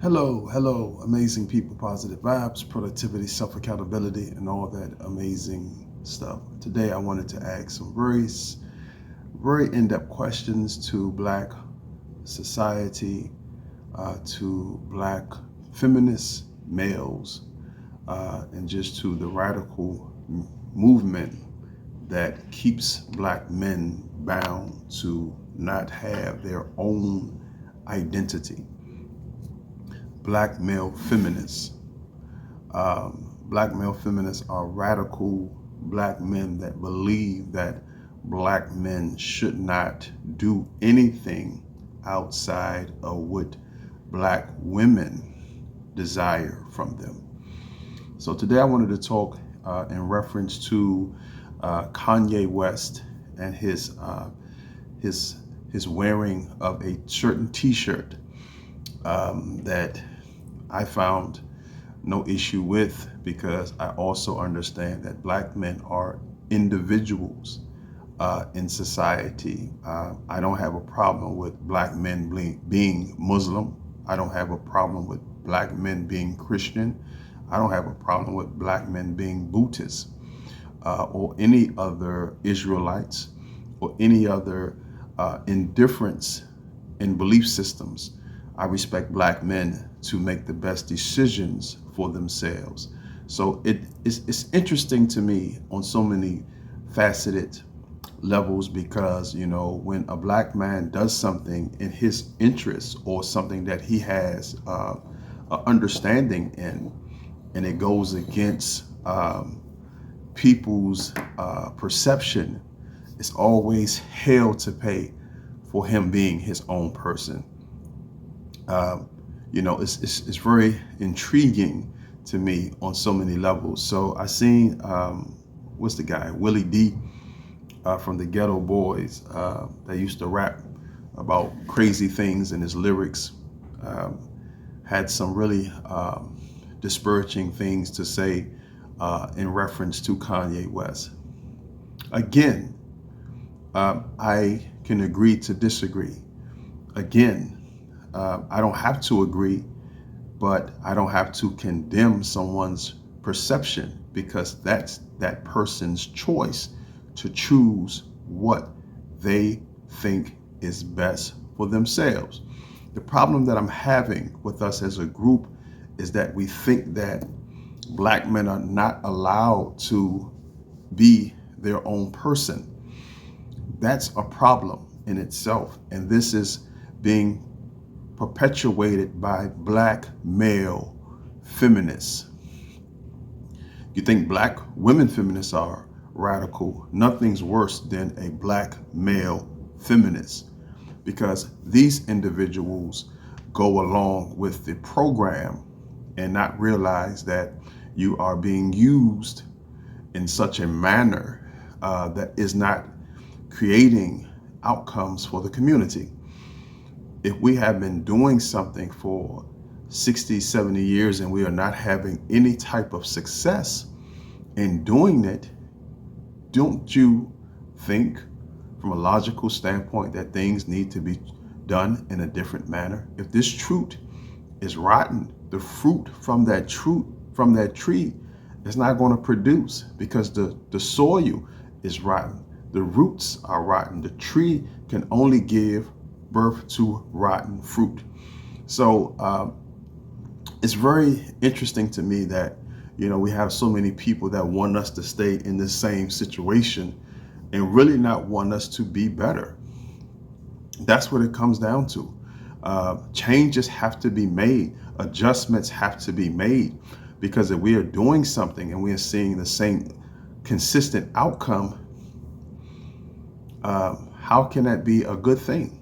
Hello, amazing people, positive vibes, productivity, self-accountability, and all that amazing stuff. Today, I wanted to ask some very in-depth questions to Black society, to Black feminist males, and just to the radical movement that keeps Black men bound to not have their own identity. Black male feminists. Black male feminists are radical Black men that believe that Black men should not do anything outside of what Black women desire from them. So today I wanted to talk in reference to Kanye West and his wearing of a certain T-shirt that I found no issue with, because I also understand that Black men are individuals in society. I don't have a problem with Black men being Muslim. I don't have a problem with Black men being Christian. I don't have a problem with Black men being Buddhist or any other Israelites or any other indifference in belief systems. I respect Black men to make the best decisions for themselves. So it's interesting to me on so many faceted levels, because when a Black man does something in his interest or something that he has a understanding in, and it goes against people's perception, it's always hell to pay for him being his own person. It's very intriguing to me on so many levels. So I seen what's the guy, Willie D from the Ghetto Boys, that used to rap about crazy things in his lyrics, had some really disparaging things to say in reference to Kanye West. Again, I can agree to disagree. Again, I don't have to agree, but I don't have to condemn someone's perception, because that's that person's choice to choose what they think is best for themselves. The problem that I'm having with us as a group is that we think that Black men are not allowed to be their own person. That's a problem in itself, and this is being perpetuated by Black male feminists. You think Black women feminists are radical? Nothing's worse than a Black male feminist, because these individuals go along with the program and not realize that you are being used in such a manner that is not creating outcomes for the community. If we have been doing something for 60, 70 years and we are not having any type of success in doing it, don't you think from a logical standpoint that things need to be done in a different manner? If this fruit is rotten, the fruit from that tree is not going to produce, because the soil is rotten. The roots are rotten. The tree can only give birth to rotten fruit. So it's very interesting to me that we have so many people that want us to stay in the same situation and really not want us to be better. That's what it comes down to. Changes have to be made. Adjustments have to be made, because if we are doing something and we are seeing the same consistent outcome, how can that be a good thing?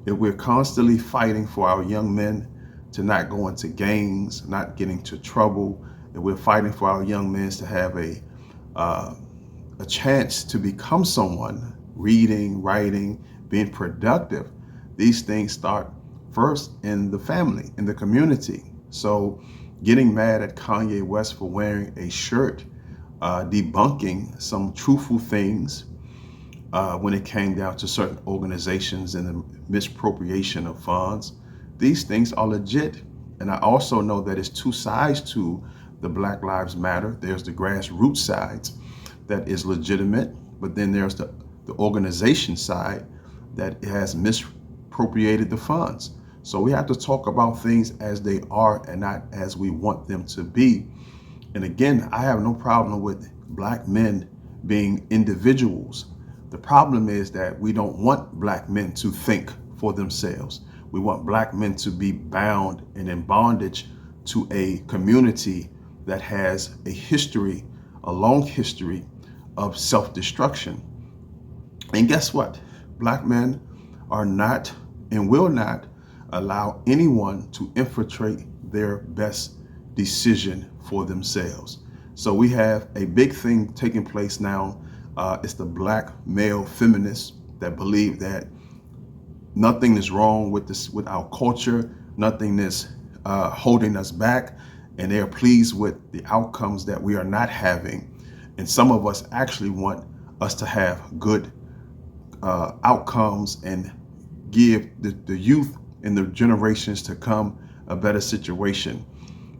If we're constantly fighting for our young men to not go into gangs, not get into trouble, if we're fighting for our young men to have a chance to become someone, reading, writing, being productive, these things start first in the family, in the community. So getting mad at Kanye West for wearing a shirt debunking some truthful things when it came down to certain organizations and the misappropriation of funds. These things are legit. And I also know that it's two sides to the Black Lives Matter. There's the grassroots side that is legitimate, but then there's the organization side that has misappropriated the funds. So we have to talk about things as they are and not as we want them to be. And again, I have no problem with black men being individuals. The problem is that we don't want black men to think for themselves. We want black men to be bound and in bondage to a community that has a history, a long history of self-destruction. And guess what? Black men are not and will not allow anyone to infiltrate their best decision for themselves. So we have a big thing taking place now. It's the black male feminists that believe that nothing is wrong with this, with our culture, nothing is holding us back, and they are pleased with the outcomes that we are not having. And some of us actually want us to have good outcomes and give the youth and the generations to come a better situation.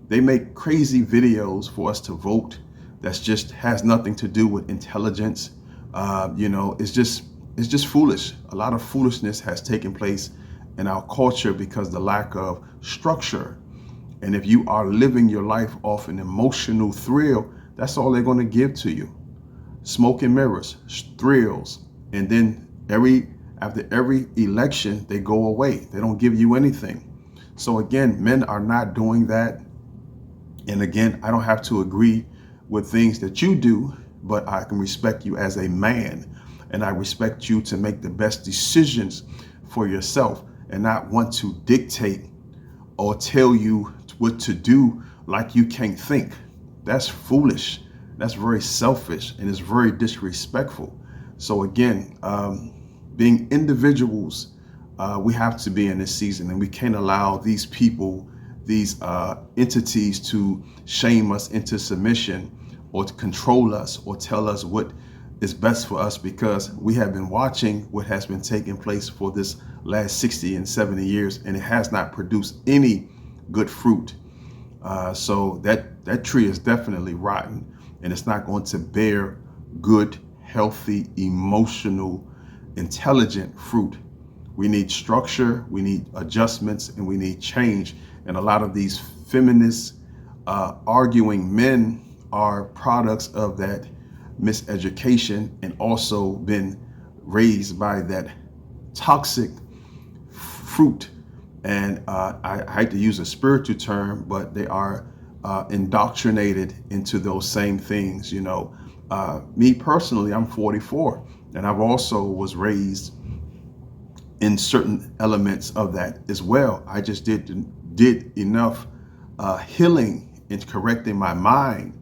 They make crazy videos for us to vote that's just has nothing to do with intelligence. It's just foolish. A lot of foolishness has taken place in our culture because the lack of structure. And if you are living your life off an emotional thrill, that's all they're going to give to you. Smoke and mirrors, thrills, and then after every election, they go away. They don't give you anything. So again, men are not doing that. And again, I don't have to agree with things that you do, but I can respect you as a man. And I respect you to make the best decisions for yourself and not want to dictate or tell you what to do like you can't think. That's foolish. That's very selfish and it's very disrespectful. So again, being individuals, we have to be in this season, and we can't allow these people, these entities to shame us into submission or to control us or tell us what is best for us, because we have been watching what has been taking place for this last 60 and 70 years, and it has not produced any good fruit. So that tree is definitely rotten, and it's not going to bear good, healthy, emotional, intelligent fruit. We need structure, we need adjustments, and we need change. And a lot of these feminist arguing men are products of that miseducation and also been raised by that toxic fruit. And I hate to use a spiritual term, but they are indoctrinated into those same things. Me personally, I'm 44, and I've also was raised in certain elements of that as well. I just did enough healing and correcting my mind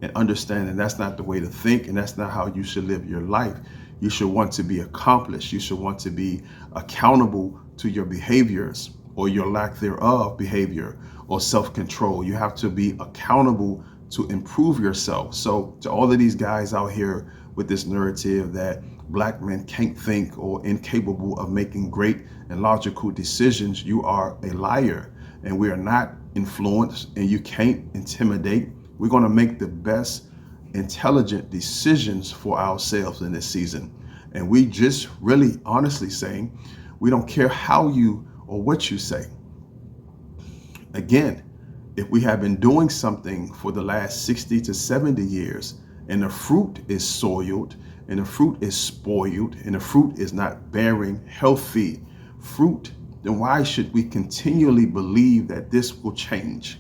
and understanding that's not the way to think, and that's not how you should live your life. You should want to be accomplished. You should want to be accountable to your behaviors or your lack thereof behavior or self-control. You have to be accountable to improve yourself. So to all of these guys out here with this narrative that black men can't think or incapable of making great and logical decisions, you are a liar, and we are not influenced, and you can't intimidate. We're going to make the best intelligent decisions for ourselves in this season. And we just really honestly saying, we don't care how you or what you say. Again, if we have been doing something for the last 60 to 70 years and the fruit is soiled and the fruit is spoiled and the fruit is not bearing healthy fruit, then why should we continually believe that this will change?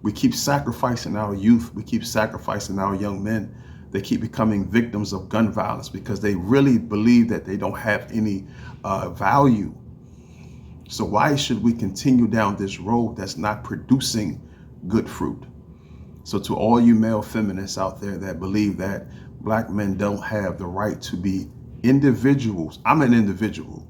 We keep sacrificing our youth. We keep sacrificing our young men. They keep becoming victims of gun violence because they really believe that they don't have any value. So why should we continue down this road that's not producing good fruit? So to all you male feminists out there that believe that black men don't have the right to be individuals, I'm an individual.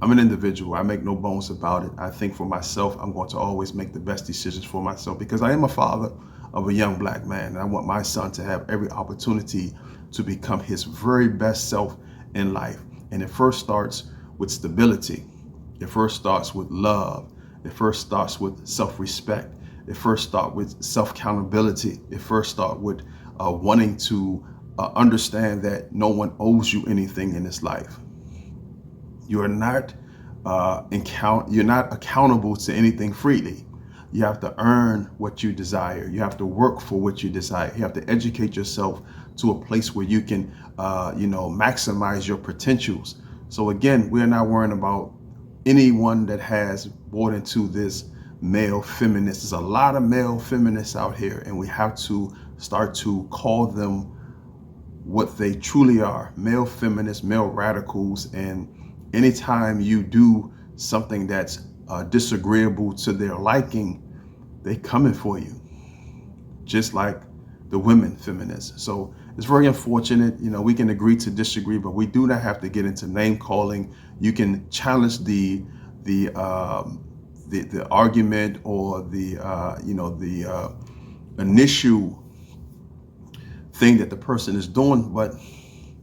I make no bones about it. I think for myself, I'm going to always make the best decisions for myself because I am a father of a young black man. And I want my son to have every opportunity to become his very best self in life. And it first starts with stability. It first starts with love. It first starts with self-respect. It first starts with self-accountability. It first starts with wanting to understand that no one owes you anything in this life. You are not you're not accountable to anything freely. You have to earn what you desire. You have to work for what you desire. You have to educate yourself to a place where you can, maximize your potentials. So again, we're not worrying about anyone that has bought into this male feminist. There's a lot of male feminists out here, and we have to start to call them what they truly are: male feminists, male radicals. And anytime you do something that's disagreeable to their liking, they coming for you, just like the women feminists. So it's very unfortunate. We can agree to disagree, but we do not have to get into name calling. You can challenge the argument or the initial thing that the person is doing, but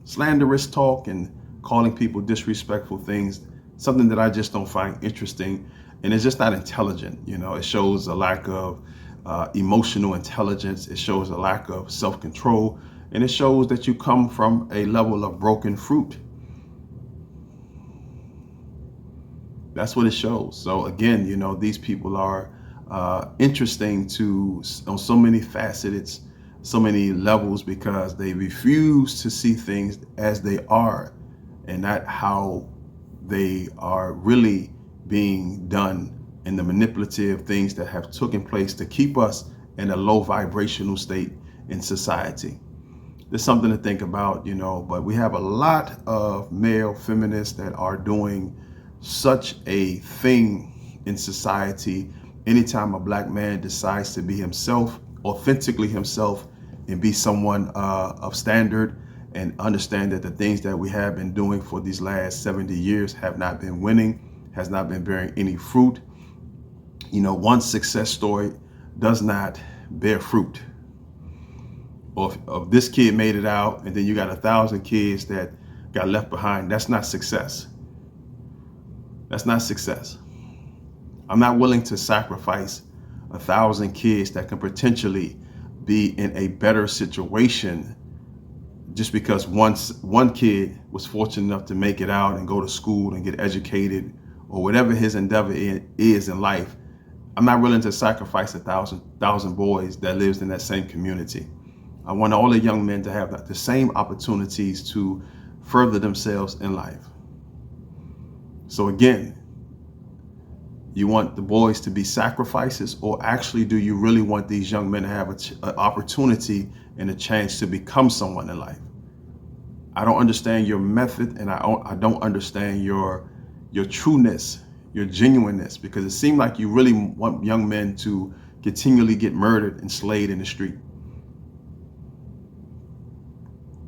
slanderous talk and calling people disrespectful things, something that I just don't find interesting, and it's just not intelligent. It shows a lack of emotional intelligence. It shows a lack of self-control, and it shows that you come from a level of broken fruit. That's what it shows. So again, these people are interesting on so many facets, so many levels, because they refuse to see things as they are and not how they are really being done, and the manipulative things that have taken place to keep us in a low vibrational state in society. There's something to think about, but we have a lot of male feminists that are doing such a thing in society. Anytime a black man decides to be himself, authentically himself, and be someone of standard, and understand that the things that we have been doing for these last 70 years have not been winning, has not been bearing any fruit. One success story does not bear fruit. Or if this kid made it out and then you got 1,000 kids that got left behind, that's not success. That's not success. I'm not willing to sacrifice 1,000 kids that can potentially be in a better situation just because one kid was fortunate enough to make it out and go to school and get educated, or whatever his endeavor is in life. I'm not willing to sacrifice 1,000 boys that lives in that same community. I want all the young men to have the same opportunities to further themselves in life. So again, you want the boys to be sacrifices, or actually do you really want these young men to have an opportunity and a chance to become someone in life? I don't understand your method, and I don't understand your trueness, your genuineness, because it seems like you really want young men to continually get murdered and slayed in the street.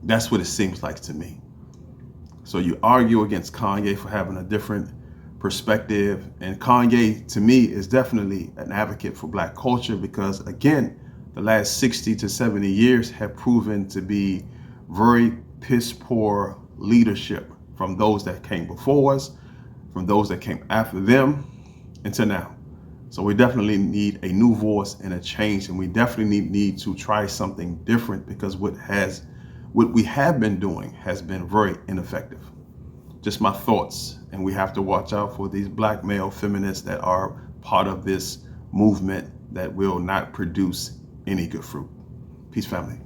That's what it seems like to me. So you argue against Kanye for having a different perspective, and Kanye to me is definitely an advocate for black culture, because again, the last 60 to 70 years have proven to be very piss poor leadership from those that came before us, from those that came after them, until now. So we definitely need a new voice and a change, and we definitely need to try something different, because what we have been doing has been very ineffective. Just my thoughts. And we have to watch out for these black male feminists that are part of this movement that will not produce any good fruit. Peace, family.